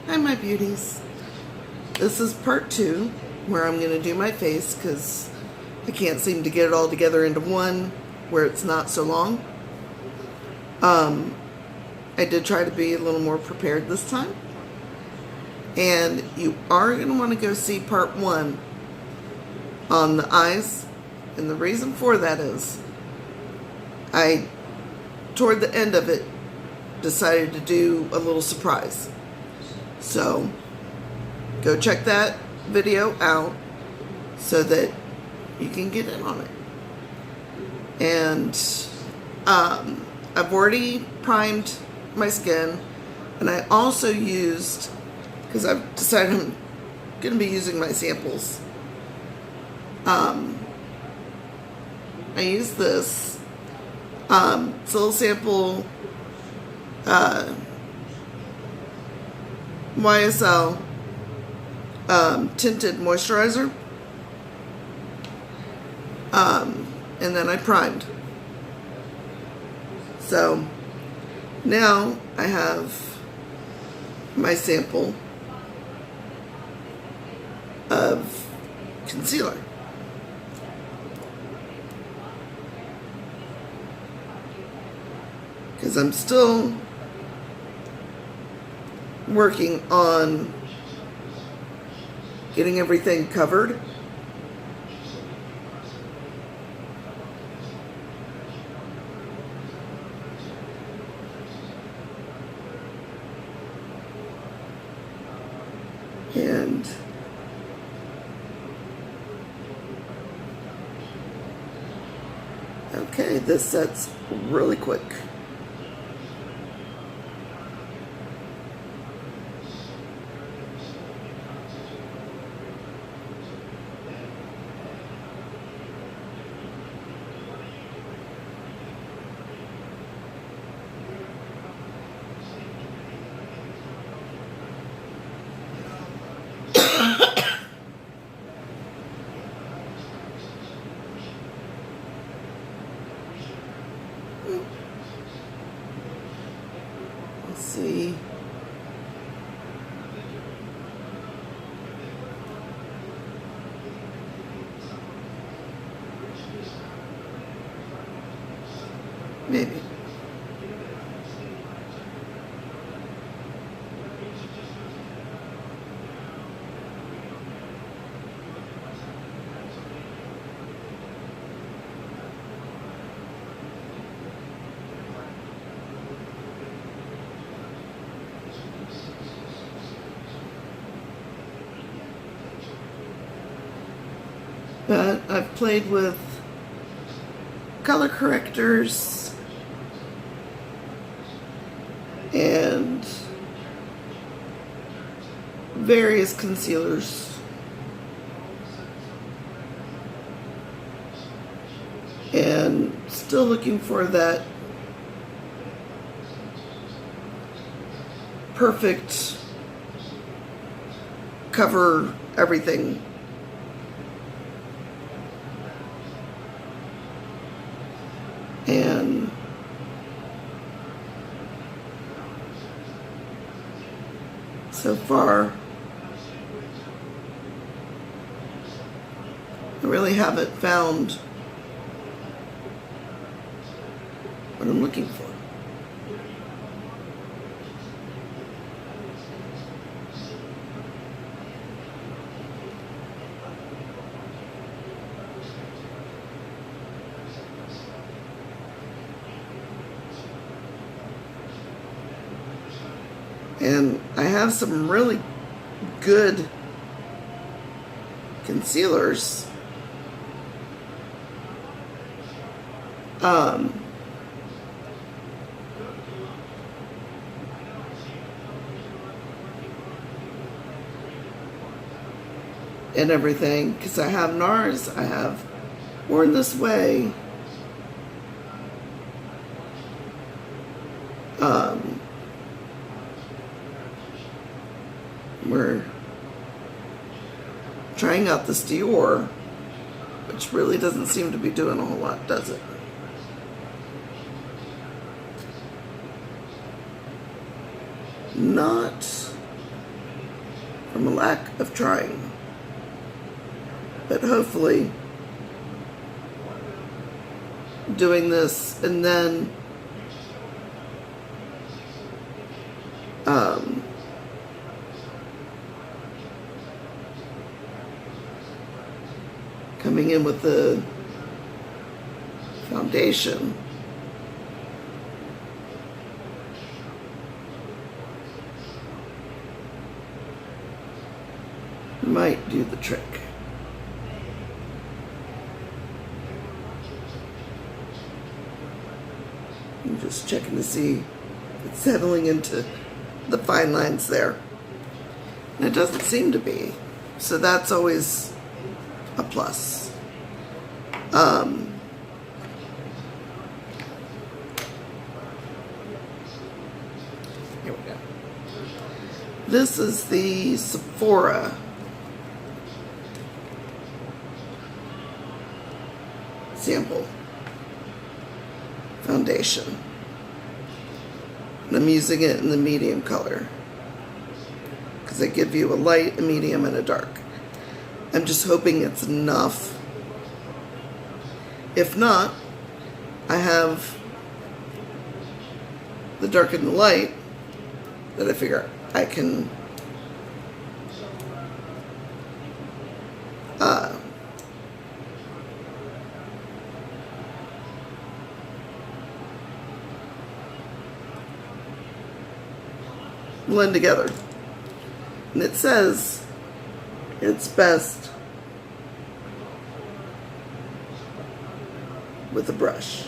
Hi, my beauties. This is part 2 where I'm going to do my face because I can't seem to get it all together into one where it's not so long. I did try to be a little more prepared this time. And you are going to want to go see part 1 on the eyes. And the reason for that is toward the end of it, decided to do a little surprise. So go check that video out so that you can get in on it. And I've already primed my skin, and I also used, because I've decided I'm going to be using my samples, I used this. It's a little sample YSL tinted moisturizer, and then I primed. So now I have my sample of concealer. Because I'm still working on getting everything covered. And okay, this sets really quick. Let's see. Maybe. But I've played with color correctors and various concealers, and still looking for that perfect cover everything. And so far, I really haven't found what I'm looking for. And I have some really good concealers. And everything, because I have NARS, I have Born This Way, we're trying out this Dior, which really doesn't seem to be doing a whole lot, does it? Not from a lack of trying. But hopefully, doing this and then coming in with the foundation might do the trick. I'm just checking to see if it's settling into the fine lines there. And it doesn't seem to be. So that's always a plus. Here we go. This is the Sephora sample foundation. And I'm using it in the medium color because they give you a light, a medium, and a dark. I'm just hoping it's enough. If not, I have the dark and the light that I figure I can blend together. And it says it's best with a brush.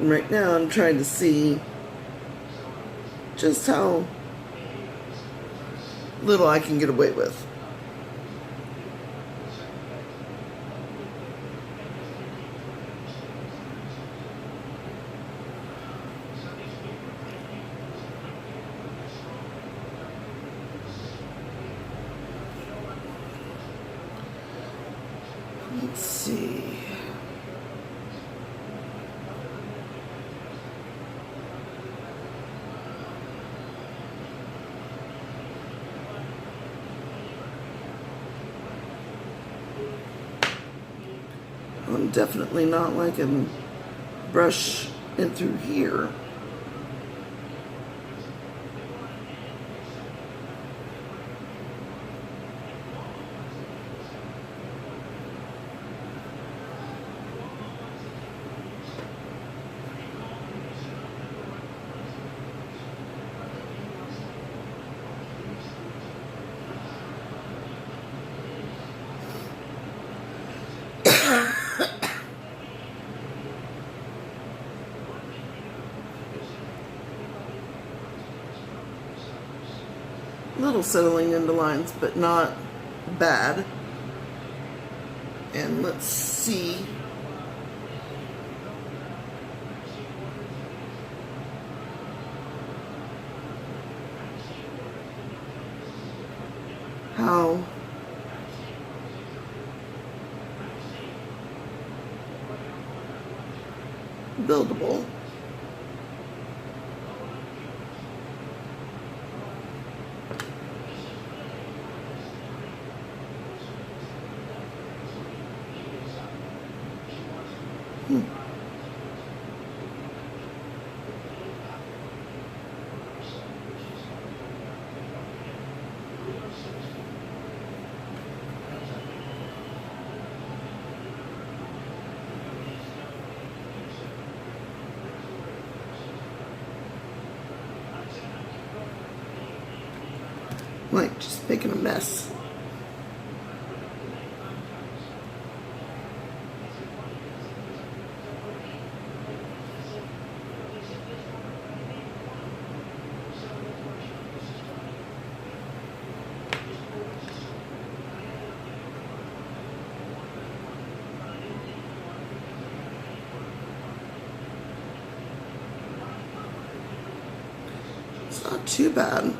And right now I'm trying to see just how little I can get away with. Let's see. I'm definitely not liking brush in through here. Little settling into lines, but not bad. And let's see how buildable Like just making a mess. It's not too bad.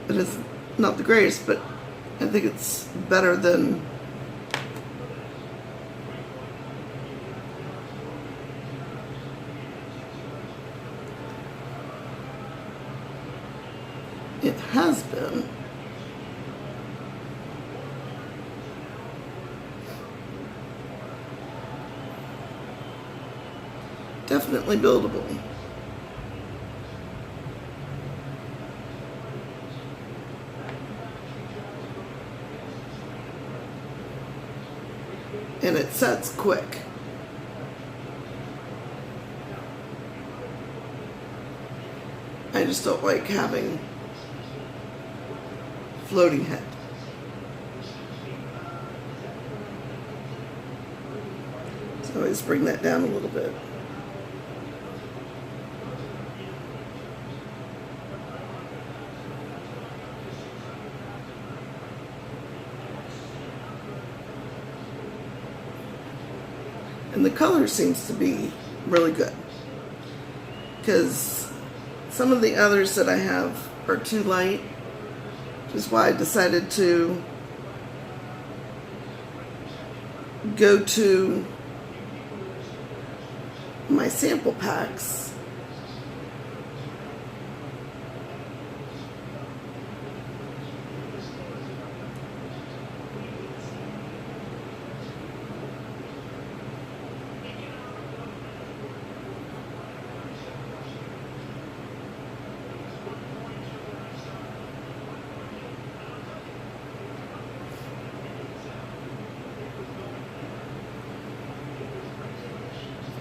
It is not the greatest, but I think it's better than it has been. Definitely buildable. And it sets quick. I just don't like having floating head. So I always bring that down a little bit. And the color seems to be really good, because some of the others that I have are too light, which is why I decided to go to my sample packs .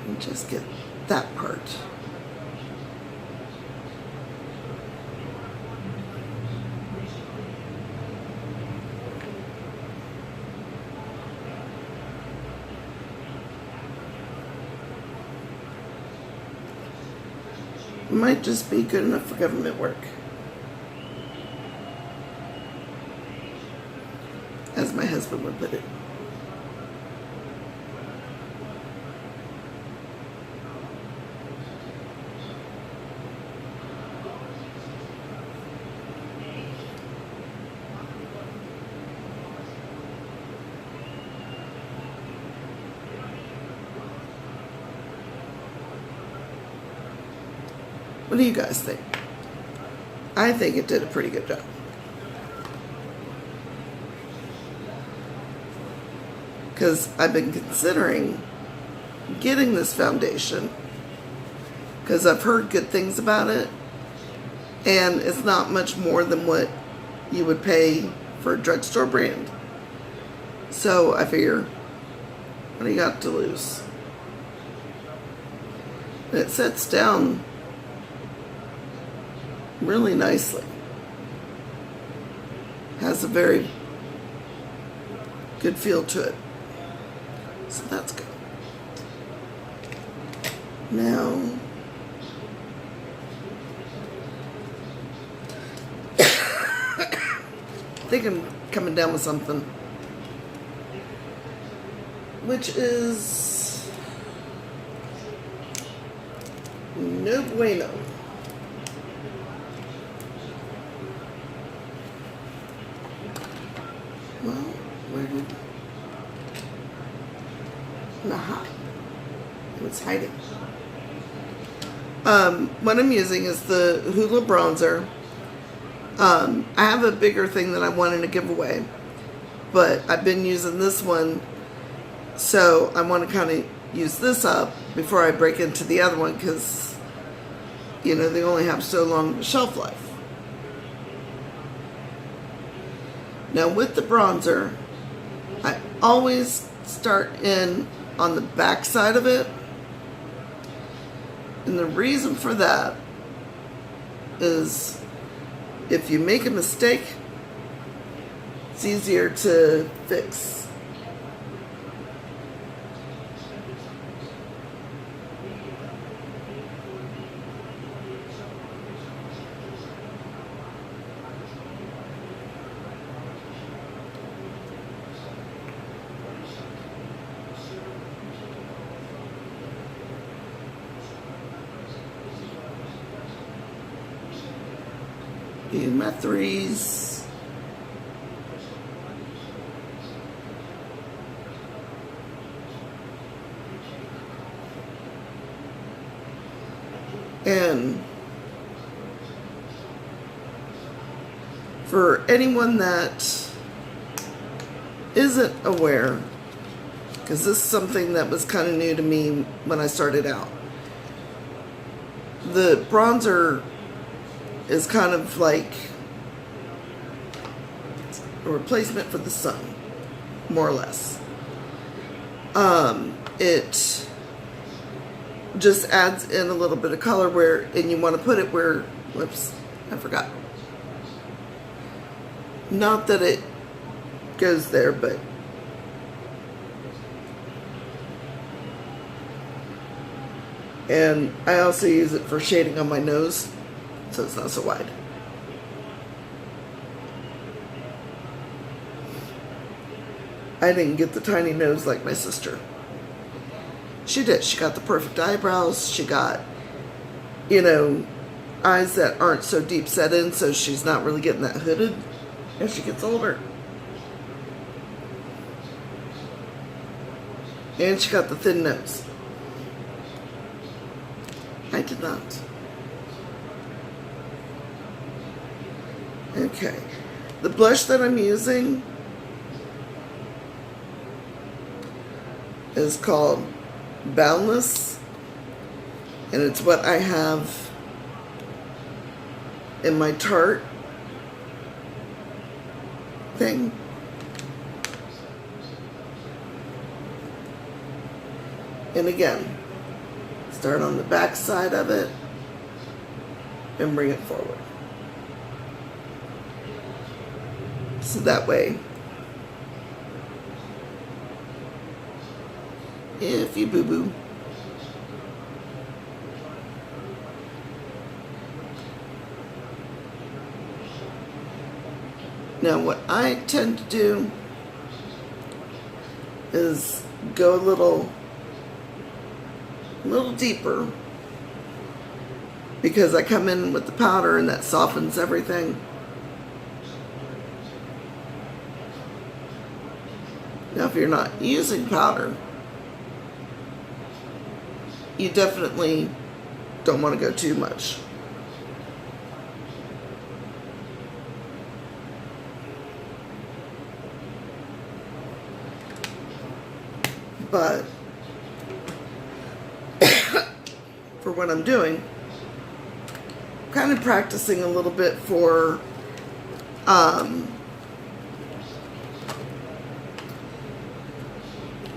And just get that part. Might just be good enough for government work, as my husband would put it. What do you guys think? I think it did a pretty good job. Because I've been considering getting this foundation, because I've heard good things about it, and it's not much more than what you would pay for a drugstore brand. So I figure, what do you got to lose? And it sets down really nicely. Has a very good feel to it. So that's good. Now, I think I'm coming down with something, which is no bueno. Well, where did... Nah, it was hiding. What I'm using is the Hoola bronzer. I have a bigger thing that I wanted to give away, but I've been using this one, so I want to kind of use this up before I break into the other one, because, you know, they only have so long of a shelf life. Now with the bronzer, I always start in on the back side of it, and the reason for that is if you make a mistake, it's easier to fix. In my threes. And for anyone that isn't aware, because this is something that was kind of new to me when I started out, the bronzer is kind of like a replacement for the sun, more or less. It just adds in a little bit of color where, and you want to put it where, whoops, I forgot. Not that it goes there, but and I also use it for shading on my nose, so it's not so wide. I didn't get the tiny nose like my sister. She did. She got the perfect eyebrows. She got, you know, eyes that aren't so deep set in, so she's not really getting that hooded as she gets older. And she got the thin nose. I did not. Okay, the blush that I'm using is called Boundless, and it's what I have in my Tarte thing. And again, start on the back side of it and bring it forward. So that way, if you boo-boo, now what I tend to do is go a little deeper, because I come in with the powder and that softens everything. Now, if you're not using powder, you definitely don't want to go too much. But for what I'm doing, I'm kind of practicing a little bit for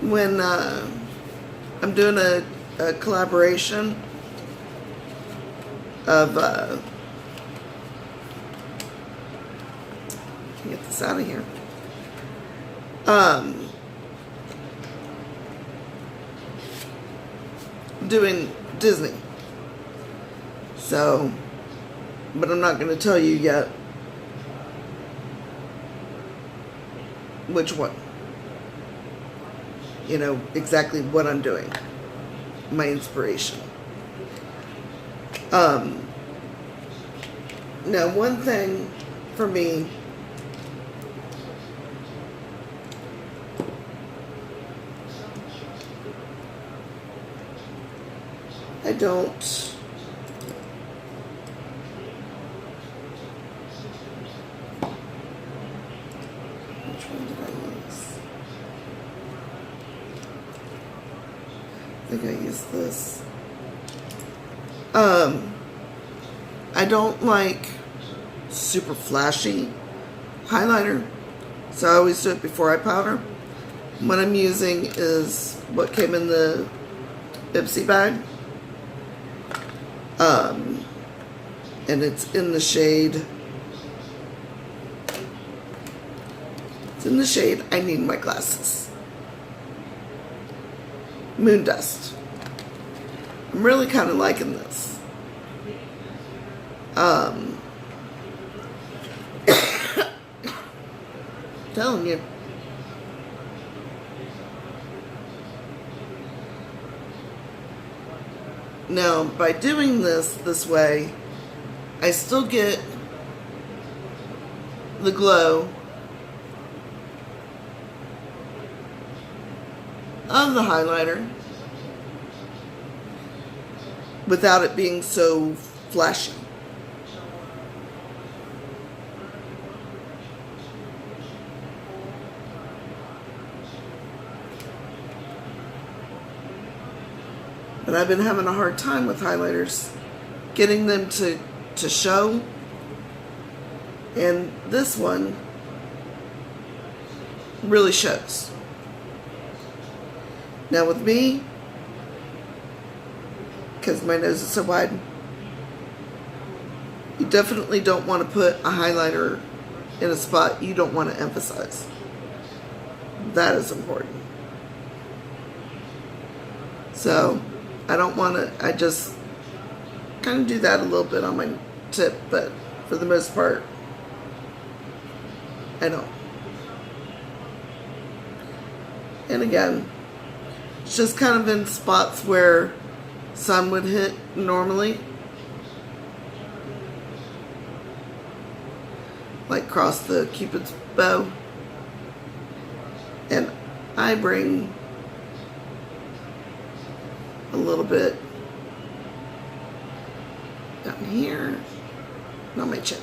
when I'm doing a collaboration of get this out of here. Doing Disney. So, but I'm not going to tell you yet which one. You know, exactly what I'm doing. My inspiration. Now, one thing for me, I don't Which one did I use? I think I used this. I don't like super flashy highlighter, so I always do it before I powder. What I'm using is what came in the Ipsy bag. And it's in the shade. It's in the shade I Need My Glasses. Moon Dust. I'm really kind of liking this. Telling you. Now, by doing this way, I still get the glow of the highlighter without it being so flashy. But I've been having a hard time with highlighters, getting them to show. And this one really shows. Now with me, because my nose is so wide, you definitely don't want to put a highlighter in a spot you don't want to emphasize. That is important. So I don't want to, I just kind of do that a little bit on my tip, but for the most part, I don't. And again, it's just kind of in spots where sun would hit normally. Like across the Cupid's bow. And I bring a little bit down here, on my chin.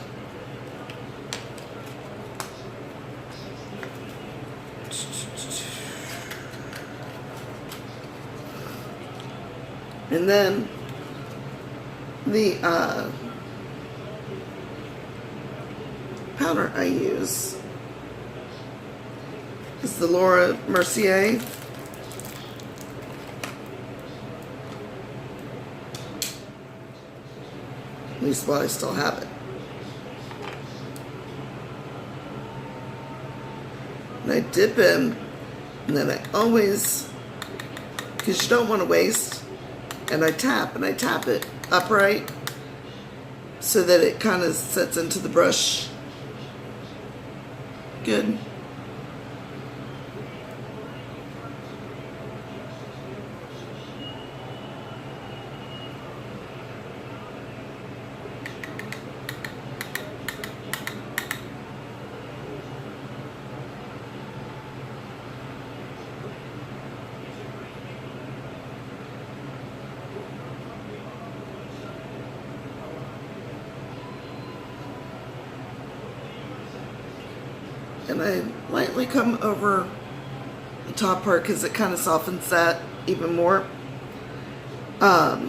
And then the powder I use is the Laura Mercier. At least while I still have it. And I dip in, and then I always, because you don't want to waste, and I tap it upright so that it kind of sets into the brush good. And I lightly come over the top part because it kind of softens that even more. I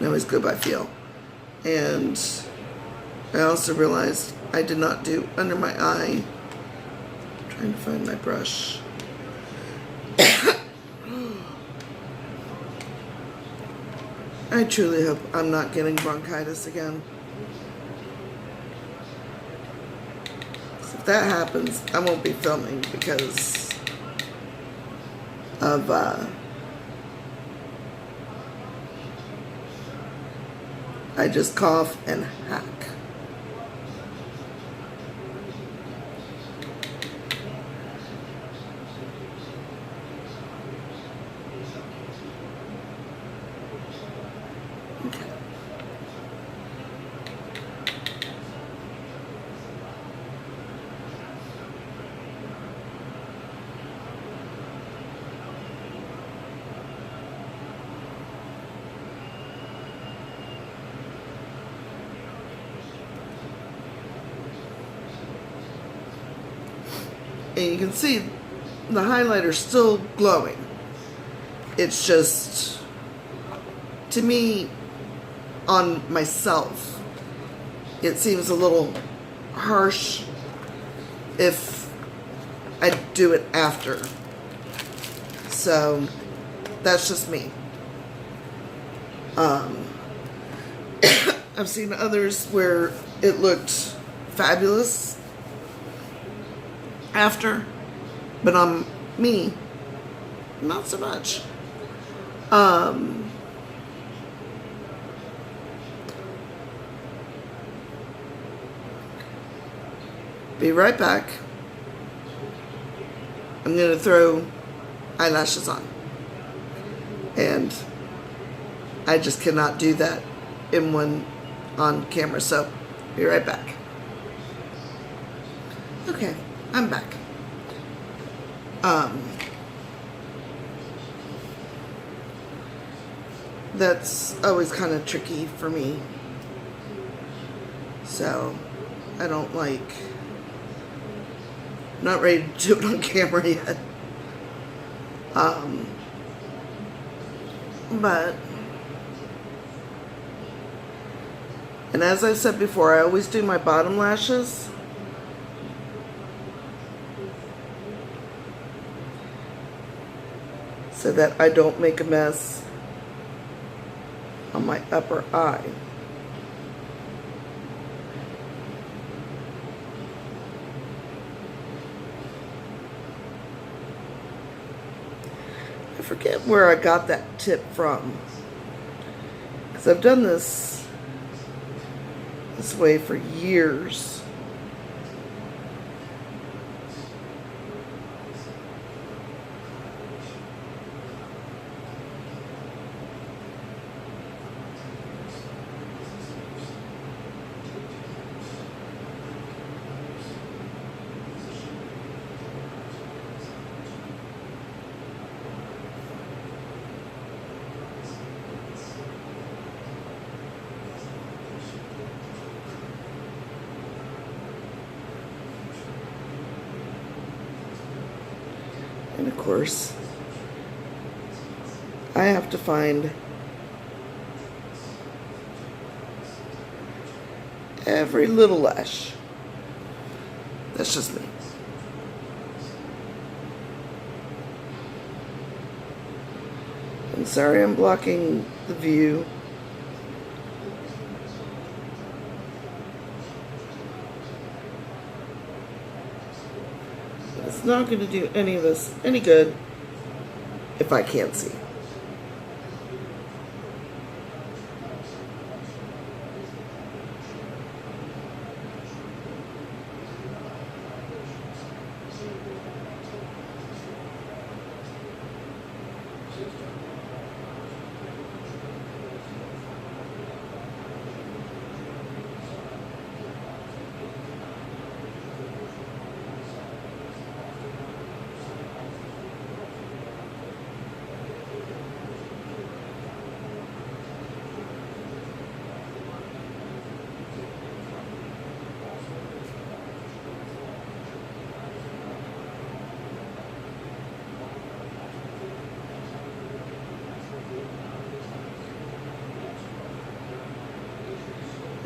always go by feel. And I also realized I did not do under my eye. I'm trying to find my brush. I truly hope I'm not getting bronchitis again. If that happens, I won't be filming because of I just cough and hack. Okay. And you can see the highlighter's still glowing. It's just, to me, on myself, it seems a little harsh if I do it after. So that's just me. I've seen others where it looked fabulous after, but on me, not so much. Be right back. I'm going to throw eyelashes on. And I just cannot do that in one on camera. So, be right back. Okay, I'm back. That's always kind of tricky for me. So, I don't like... I'm not ready to do it on camera yet. But, and as I've said before, I always do my bottom lashes. So that I don't make a mess on my upper eye. I forget where I got that tip from, because I've done this way for years. And of course, I have to find every little lash. That's just me. I'm sorry I'm blocking the view. It's not going to do any of us any good if I can't see.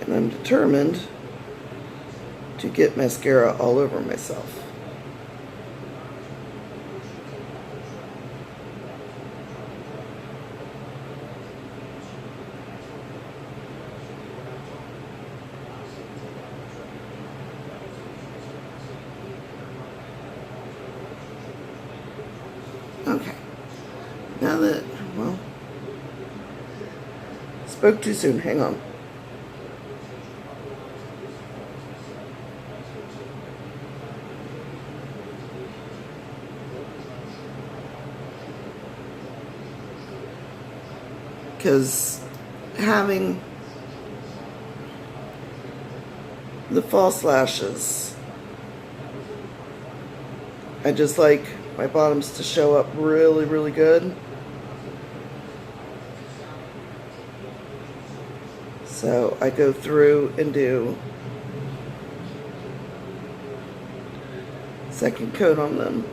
And I'm determined to get mascara all over myself. Okay. Now that, well, spoke too soon. Hang on. Because having the false lashes, I just like my bottoms to show up really, really good. So I go through and do second coat on them.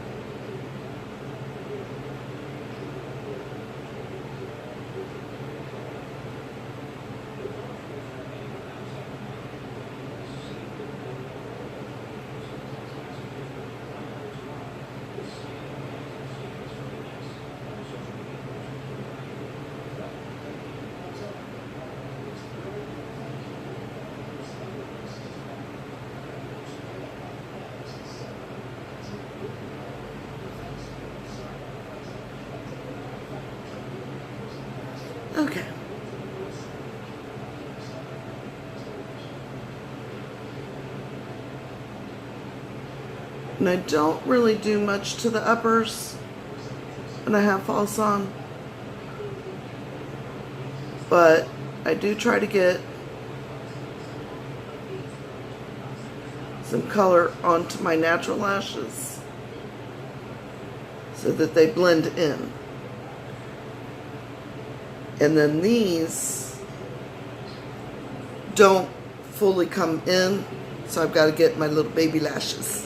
Okay. And I don't really do much to the uppers when I have false on, but I do try to get some color onto my natural lashes so that they blend in. And then these don't fully come in, so I've got to get my little baby lashes.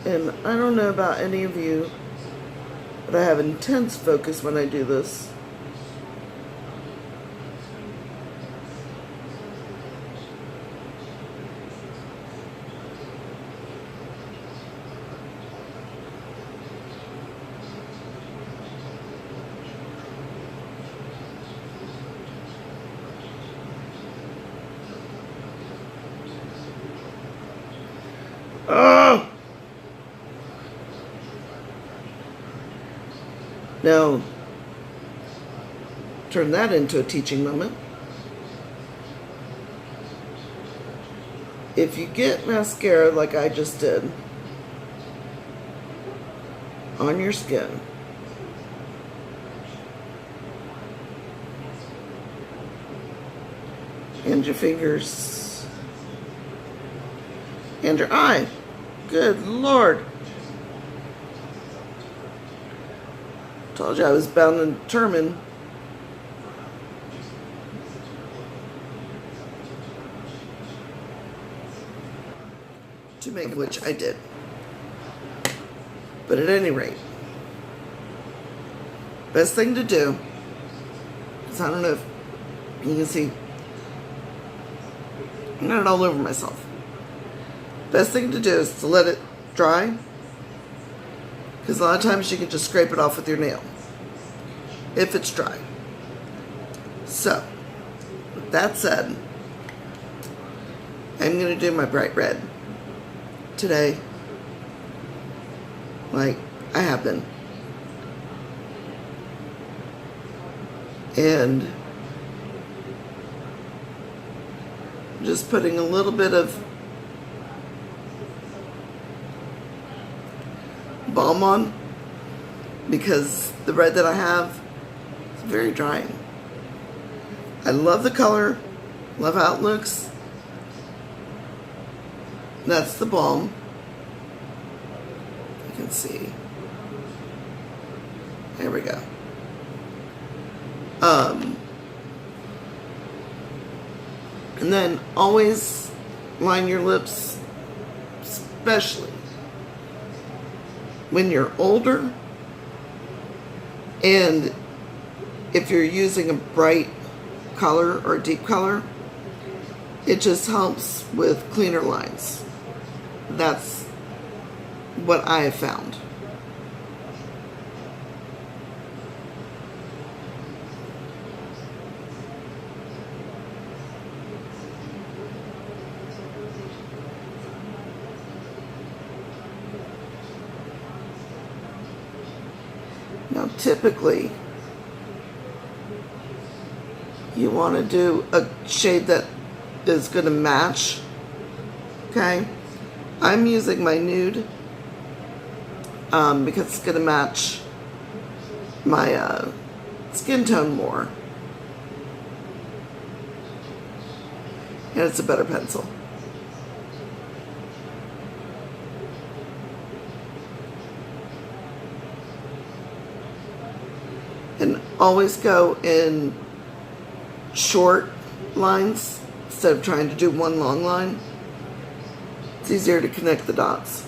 And I don't know about any of you, but I have intense focus when I do this. Oh! Now, turn that into a teaching moment. If you get mascara like I just did on your skin, and your fingers, and your eye, good Lord. Told you I was bound and determined. To make which I did. But at any rate, best thing to do, because I don't know if you can see, I'm not all over myself. Best thing to do is to let it dry, because a lot of times you can just scrape it off with your nail if it's dry. So, with that said, I'm going to do my bright red today, like I have been. And just putting a little bit of balm on, because the red that I have is very drying. I love the color, love how it looks. That's the balm. You can see. There we go. And then always line your lips, especially when you're older, and if you're using a bright color or a deep color, it just helps with cleaner lines. That's what I have found. Now, typically, you want to do a shade that is going to match. Okay, I'm using my nude because it's going to match my skin tone more, and it's a better pencil. And always go in short lines instead of trying to do one long line. It's easier to connect the dots.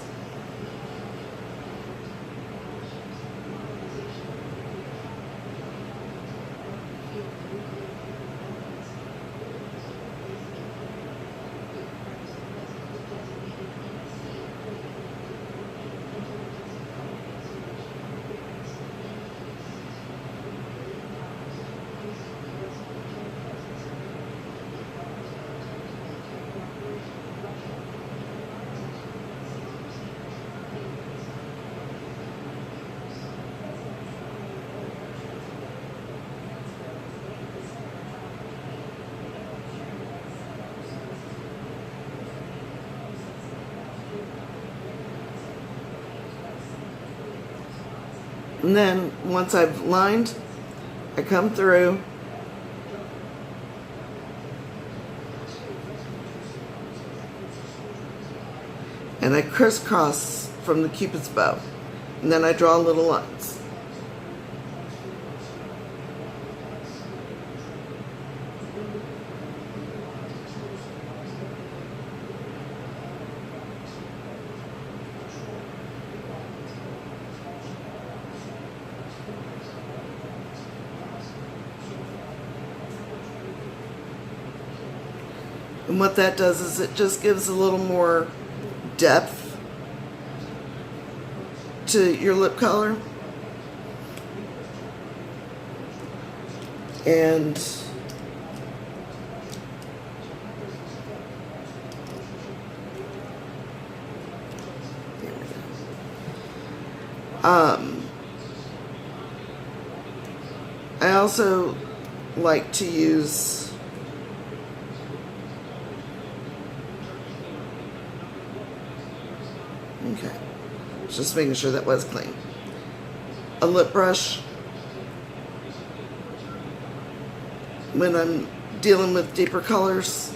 And then once I've lined, I come through and I crisscross from the Cupid's bow, and then I draw little lines. And what that does is it just gives a little more depth to your lip color. And there we go. I also like to use just making sure that was clean. A lip brush when I'm dealing with deeper colors.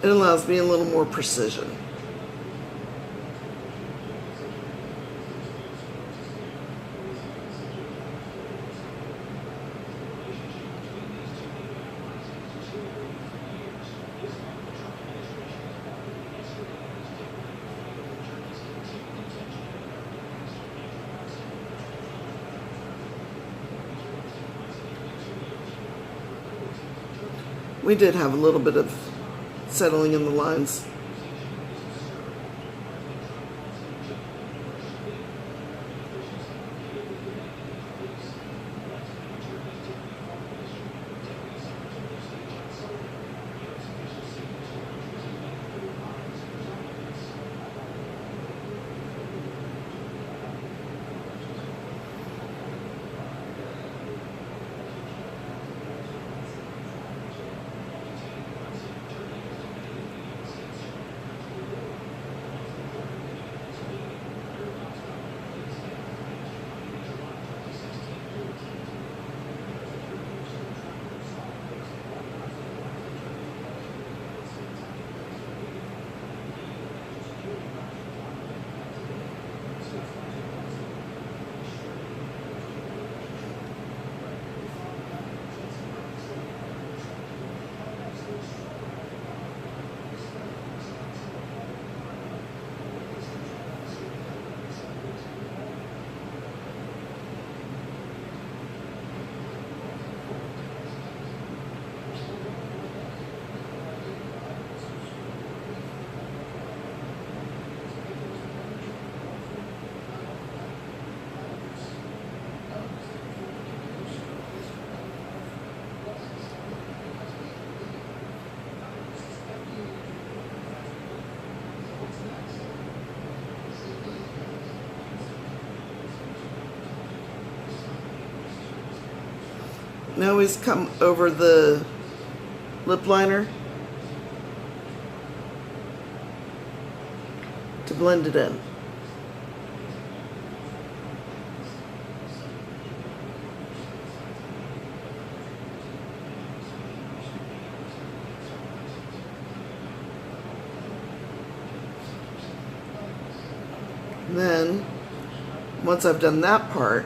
It allows me a little more precision. We did have a little bit of settling in the lines. And I always come over the lip liner to blend it in. And then, once I've done that part,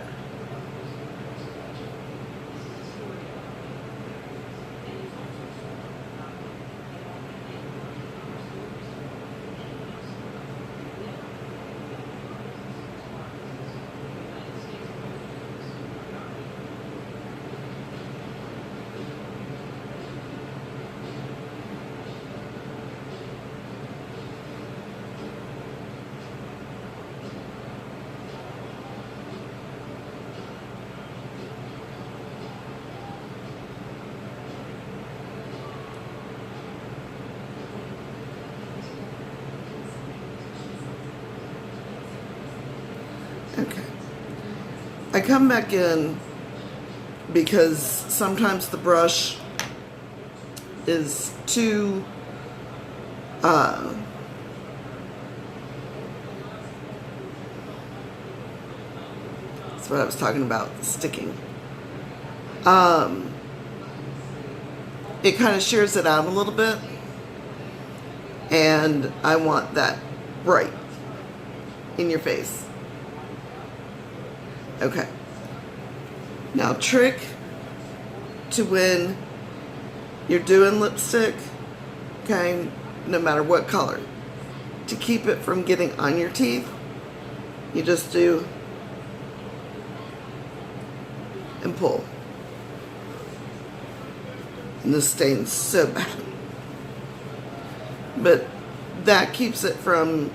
okay, I come back in because sometimes the brush is too that's what I was talking about, sticking. It kind of shears it out a little bit, and I want that bright in your face. Okay. Now, trick to when you're doing lipstick, okay, no matter what color, to keep it from getting on your teeth, you just do and pull. And this stains so bad. But that keeps it from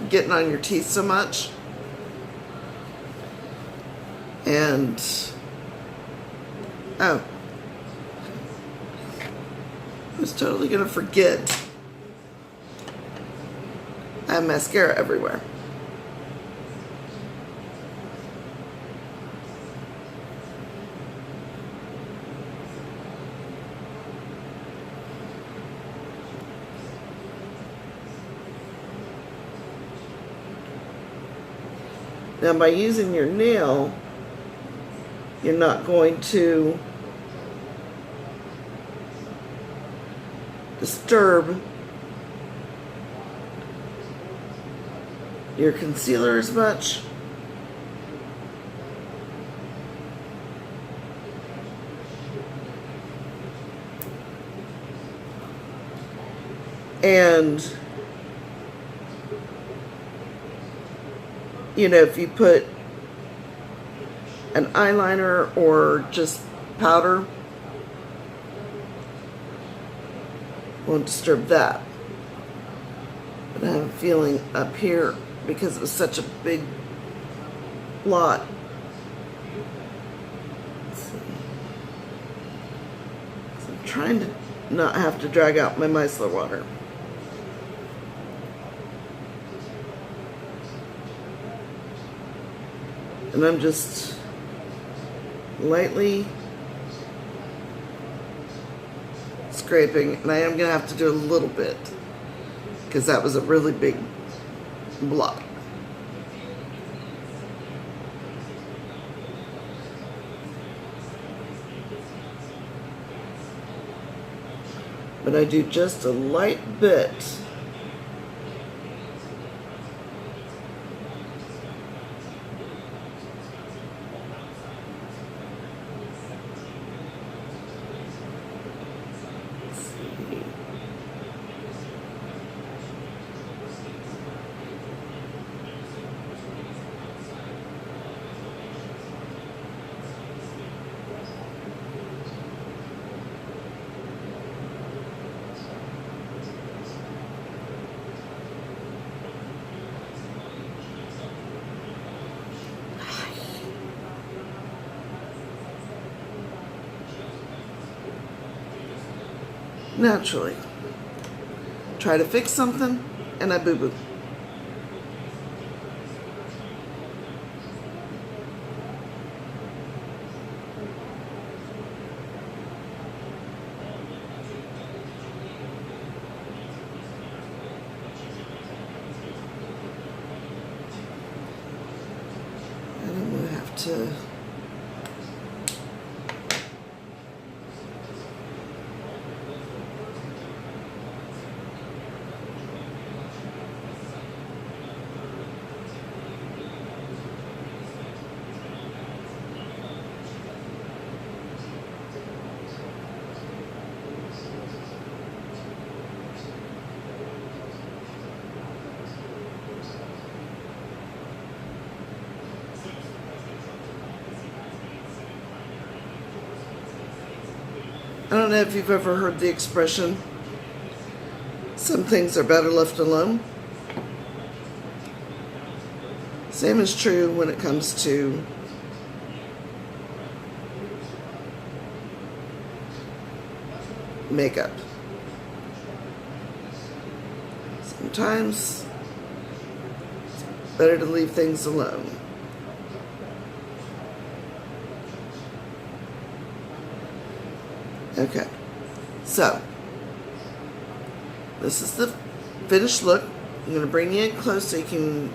getting on your teeth so much. And, oh, I was totally going to forget. I have mascara everywhere. Now, by using your nail, you're not going to disturb your concealer as much. And you know, if you put an eyeliner or just powder, won't disturb that. But I have a feeling up here, because it was such a big lot. Let's see. So I'm trying to not have to drag out my micellar water. And I'm just lightly scraping, and I am going to have to do a little bit because that was a really big block. But I do just a light bit. Naturally. Try to fix something, and I boo-boo. to... I don't know if you've ever heard the expression, some things are better left alone. Same is true when it comes to makeup. Sometimes it's better to leave things alone. Okay, so this is the finished look. I'm going to bring you in close so you can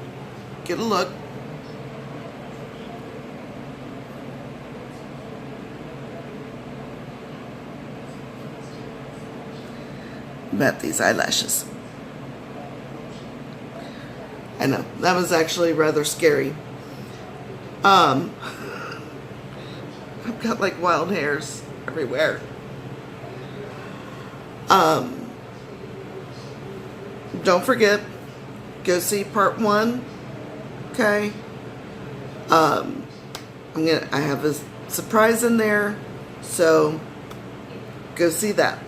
get a look. About these eyelashes. I know, that was actually rather scary. I've got like wild hairs everywhere. Don't forget, go see part 1. Okay. I have a surprise in there, so go see that.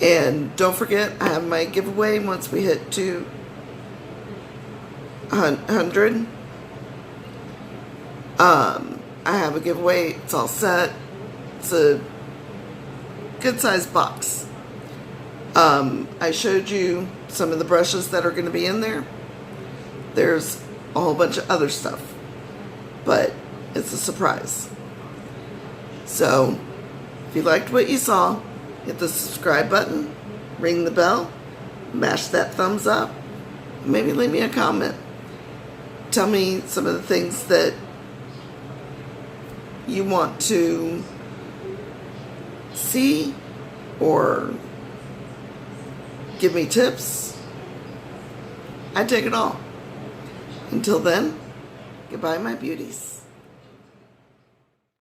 And don't forget, I have my giveaway once we hit 200. I have a giveaway. It's all set. It's a good sized box. I showed you some of the brushes that are going to be in there. There's a whole bunch of other stuff, but it's a surprise. So if you liked what you saw, hit the subscribe button, ring the bell, mash that thumbs up, maybe leave me a comment. Tell me some of the things that you want to see, or give me tips. I take it all. Until then, goodbye, my beauties.